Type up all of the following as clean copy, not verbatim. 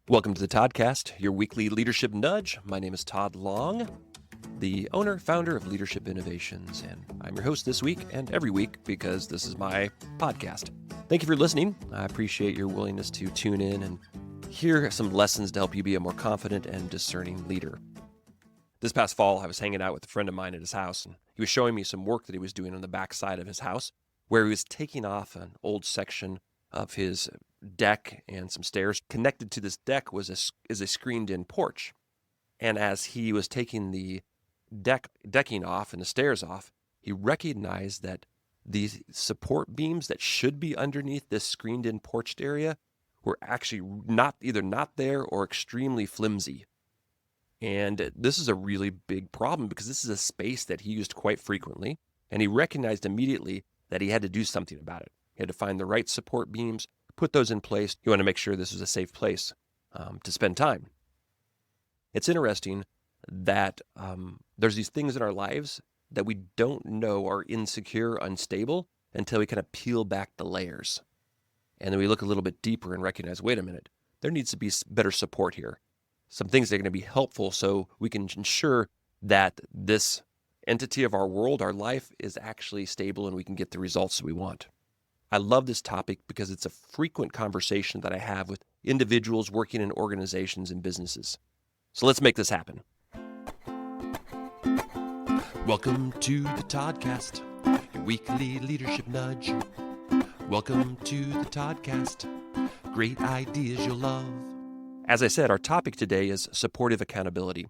Welcome to the Toddcast, your weekly leadership nudge. My name is Todd Long, the owner, founder of Leadership Innovations, and I'm your host this week and every week because this is my podcast. Thank you for listening. I appreciate your willingness to tune in and hear some lessons to help you be a more confident and discerning leader. This past fall, I was hanging out with a friend of mine at his house, and he was showing me some work that he was doing on the back side of his house, where he was taking off an old section of his deck and some stairs. Connected to this deck is a screened-in porch. And as he was taking the decking off and the stairs off, he recognized that the support beams that should be underneath this screened-in porched area were actually either not there or extremely flimsy. And this is a really big problem because this is a space that he used quite frequently, and he recognized immediately that he had to do something about it. He had to find the right support beams, put those in place. You want to make sure this is a safe place to spend time. It's interesting that there's these things in our lives that we don't know are insecure, unstable, until we kind of peel back the layers. And then we look a little bit deeper and recognize, wait a minute, there needs to be better support here. Some things that are going to be helpful so we can ensure that this entity of our world, our life, is actually stable and we can get the results that we want. I love this topic because it's a frequent conversation that I have with individuals working in organizations and businesses. So let's make this happen. Welcome to the Toddcast, your weekly leadership nudge. Welcome to the Toddcast, great ideas you'll love. As I said, our topic today is supportive accountability.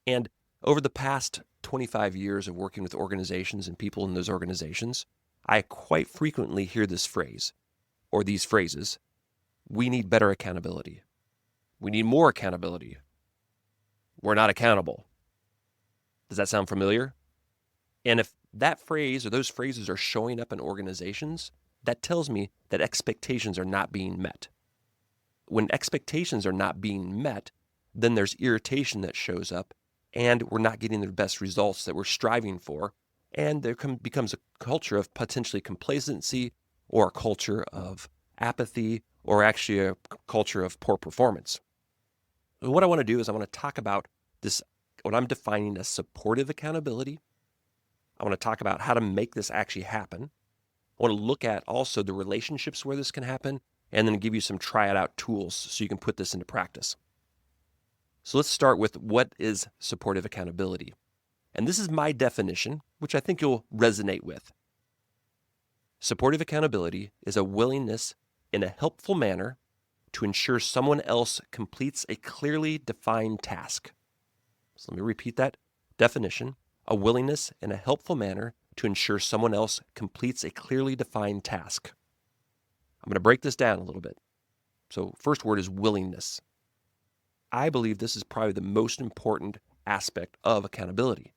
And over the past 25 years of working with organizations and people in those organizations, I quite frequently hear this phrase, or these phrases: we need better accountability. We need more accountability. We're not accountable. Does that sound familiar? And if that phrase or those phrases are showing up in organizations, that tells me that expectations are not being met. When expectations are not being met, then there's irritation that shows up, and we're not getting the best results that we're striving for, and there becomes a culture of potentially complacency or a culture of apathy or actually a culture of poor performance. And what I want to do is I want to talk about this, what I'm defining as supportive accountability. I want to talk about how to make this actually happen. I want to look at also the relationships where this can happen, and then give you some try-it-out tools so you can put this into practice. So let's start with what is supportive accountability. And this is my definition, which I think you'll resonate with. Supportive accountability is a willingness in a helpful manner to ensure someone else completes a clearly defined task. So let me repeat that definition. A willingness in a helpful manner to ensure someone else completes a clearly defined task. I'm going to break this down a little bit. So first word is willingness. I believe this is probably the most important aspect of accountability.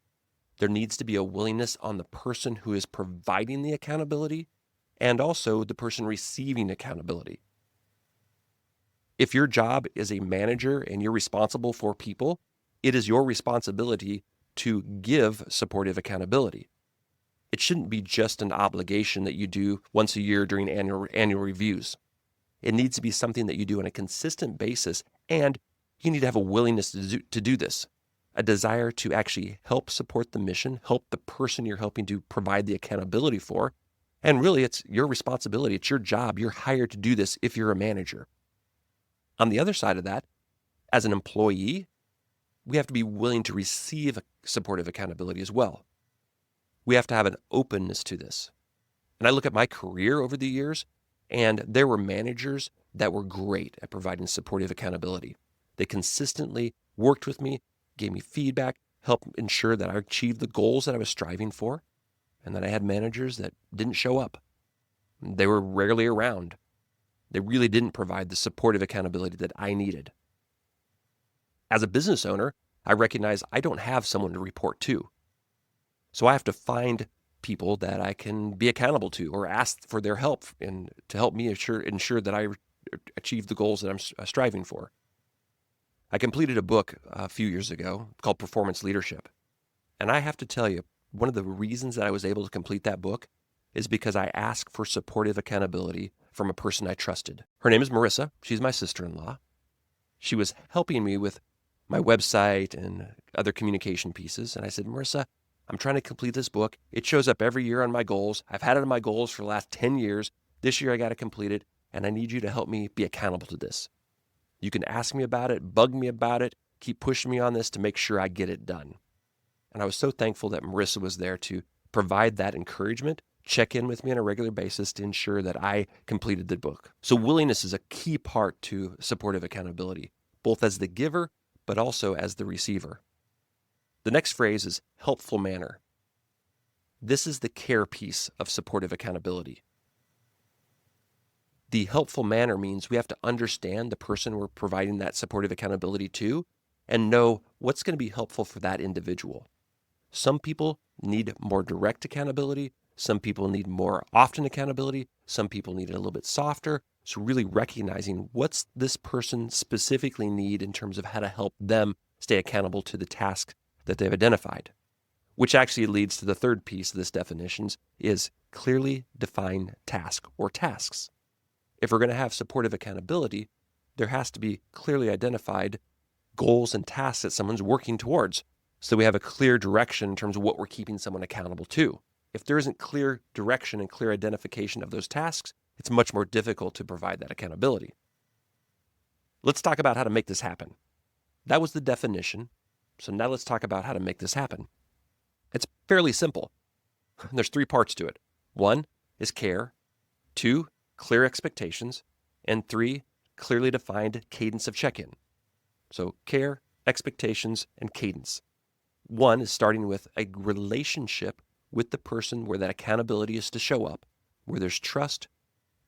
There needs to be a willingness on the person who is providing the accountability and also the person receiving accountability. If your job is a manager and you're responsible for people, it is your responsibility to give supportive accountability. It shouldn't be just an obligation that you do once a year during annual reviews. It needs to be something that you do on a consistent basis, and you need to have a willingness to do this, a desire to actually help support the mission, help the person you're helping to provide the accountability for, and really it's your responsibility, it's your job, you're hired to do this if you're a manager. On the other side of that, as an employee, we have to be willing to receive supportive accountability as well. We have to have an openness to this. And I look at my career over the years, and there were managers that were great at providing supportive accountability. They consistently worked with me, gave me feedback, helped ensure that I achieved the goals that I was striving for, and then I had managers that didn't show up. They were rarely around. They really didn't provide the supportive accountability that I needed. As a business owner, I recognize I don't have someone to report to. So I have to find people that I can be accountable to or ask for their help and to help me ensure that I achieve the goals that I'm striving for. I completed a book a few years ago called Performance Leadership. And I have to tell you, one of the reasons that I was able to complete that book is because I asked for supportive accountability from a person I trusted. Her name is Marissa. She's my sister-in-law. She was helping me with my website and other communication pieces. And I said, Marissa, I'm trying to complete this book. It shows up every year on my goals. I've had it on my goals for the last 10 years. This year I got to complete it, and I need you to help me be accountable to this. You can ask me about it, bug me about it, keep pushing me on this to make sure I get it done. And I was so thankful that Marissa was there to provide that encouragement, check in with me on a regular basis to ensure that I completed the book. So willingness is a key part to supportive accountability, both as the giver, but also as the receiver. The next phrase is helpful manner. This is the care piece of supportive accountability. The helpful manner means we have to understand the person we're providing that supportive accountability to and know what's going to be helpful for that individual. Some people need more direct accountability. Some people need more often accountability. Some people need it a little bit softer. So really recognizing what's this person specifically need in terms of how to help them stay accountable to the task that they've identified, which actually leads to the third piece of this definition is clearly defined task or tasks. If we're going to have supportive accountability, there has to be clearly identified goals and tasks that someone's working towards, so we have a clear direction in terms of what we're keeping someone accountable to. If there isn't clear direction and clear identification of those tasks, it's much more difficult to provide that accountability. Let's talk about how to make this happen. That was the definition. So now let's talk about how to make this happen. It's fairly simple. There's 3 parts to it. 1 is care. 2, clear expectations. And 3, clearly defined cadence of check-in. So care, expectations, and cadence. 1 is starting with a relationship with the person where that accountability is to show up, where there's trust,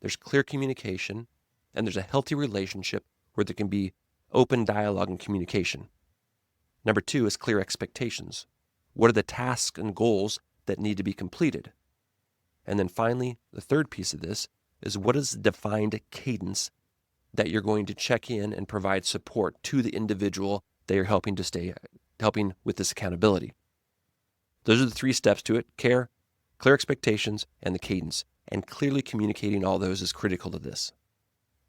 there's clear communication, and there's a healthy relationship where there can be open dialogue and communication. Number 2 is clear expectations. What are the tasks and goals that need to be completed? And then finally, the third piece of this is what is the defined cadence that you're going to check in and provide support to the individual that you're helping with this accountability. Those are the 3 steps to it: care, clear expectations, and the cadence. And clearly communicating all those is critical to this.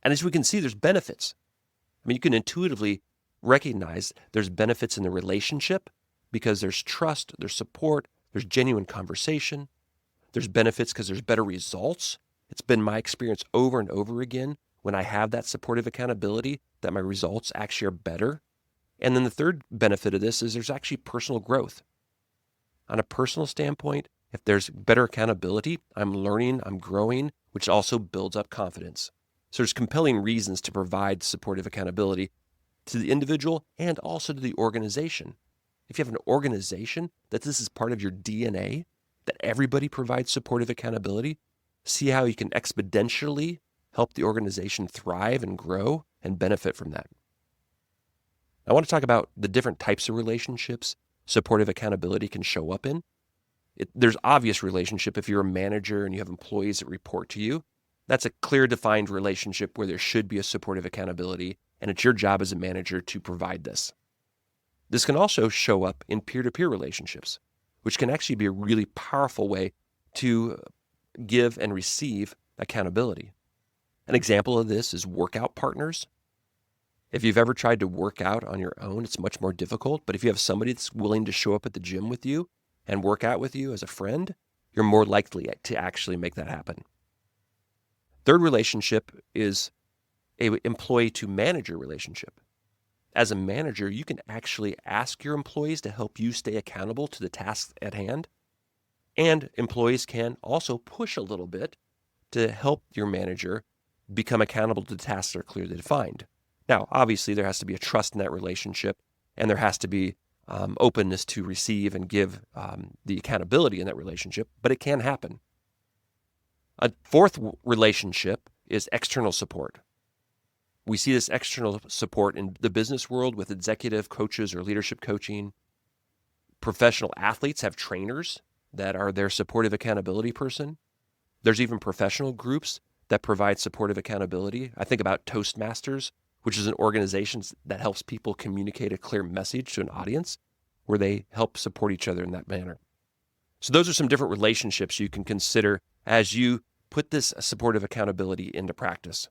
And as we can see, there's benefits. I mean, you can intuitively recognize there's benefits in the relationship because there's trust, there's support, there's genuine conversation. There's benefits because there's better results. It's been my experience over and over again when I have that supportive accountability that my results actually are better. And then the third benefit of this is there's actually personal growth. On a personal standpoint, if there's better accountability, I'm learning, I'm growing, which also builds up confidence. So there's compelling reasons to provide supportive accountability to the individual and also to the organization. If you have an organization that this is part of your DNA, that everybody provides supportive accountability, see how you can exponentially help the organization thrive and grow and benefit from that. I want to talk about the different types of relationships supportive accountability can show up in. There's obvious relationship if you're a manager and you have employees that report to you. That's a clear defined relationship where there should be a supportive accountability, and it's your job as a manager to provide this. This can also show up in peer-to-peer relationships, which can actually be a really powerful way to give and receive accountability. An example of this is workout partners. If you've ever tried to work out on your own, it's much more difficult. But if you have somebody that's willing to show up at the gym with you and work out with you as a friend, you're more likely to actually make that happen. Third relationship is an employee to manager relationship. As a manager, you can actually ask your employees to help you stay accountable to the tasks at hand. And employees can also push a little bit to help your manager become accountable to the tasks that are clearly defined. Now, obviously, there has to be a trust in that relationship, and there has to be openness to receive and give the accountability in that relationship, but it can happen. A fourth relationship is external support. We see this external support in the business world with executive coaches or leadership coaching. Professional athletes have trainers that are their supportive accountability person. There's even professional groups that provide supportive accountability. I think about Toastmasters, which is an organization that helps people communicate a clear message to an audience where they help support each other in that manner. So those are some different relationships you can consider as you put this supportive accountability into practice.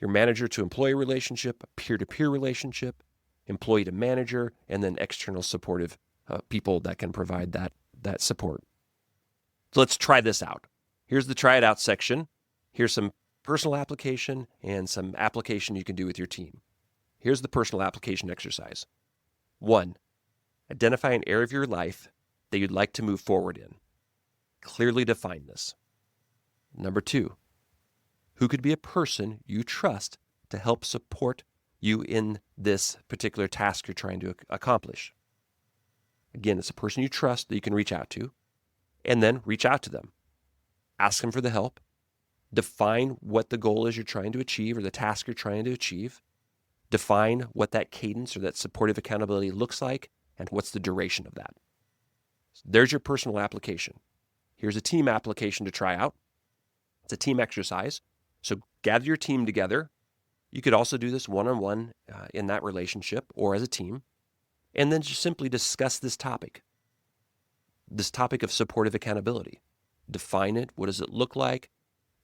your manager to employee relationship, a peer-to-peer relationship, employee to manager, and then external supportive people that can provide that support. So let's try this out. Here's the try it out section. Here's some personal application and some application you can do with your team. Here's the personal application exercise. 1, identify an area of your life that you'd like to move forward in. Clearly define this. Number 2, who could be a person you trust to help support you in this particular task you're trying to accomplish. Again, it's a person you trust that you can reach out to, and then reach out to them. Ask them for the help. Define what the goal is you're trying to achieve or the task you're trying to achieve. Define what that cadence or that supportive accountability looks like and what's the duration of that. So there's your personal application. Here's a team application to try out. It's a team exercise. So gather your team together. You could also do this one-on-one in that relationship or as a team, and then just simply discuss this topic of supportive accountability. Define it. What does it look like?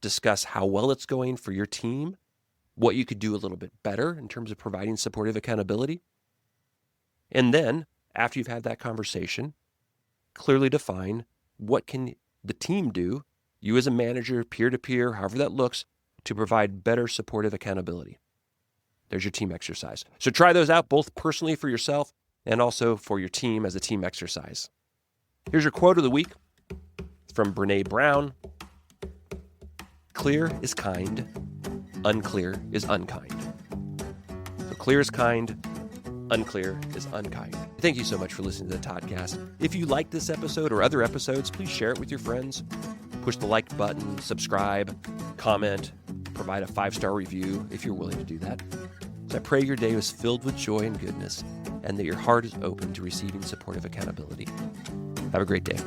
Discuss how well it's going for your team, what you could do a little bit better in terms of providing supportive accountability. And then, after you've had that conversation, clearly define what can the team do, you as a manager, peer-to-peer, however that looks, to provide better supportive accountability. There's your team exercise. So try those out both personally for yourself and also for your team as a team exercise. Here's your quote of the week. It's from Brene Brown. Clear is kind, unclear is unkind. So clear is kind, unclear is unkind. Thank you so much for listening to the Toddcast. If you like this episode or other episodes, please share it with your friends. Push the like button, subscribe, comment, provide a 5-star review if you're willing to do that. So I pray your day is filled with joy and goodness and that your heart is open to receiving supportive accountability. Have a great day.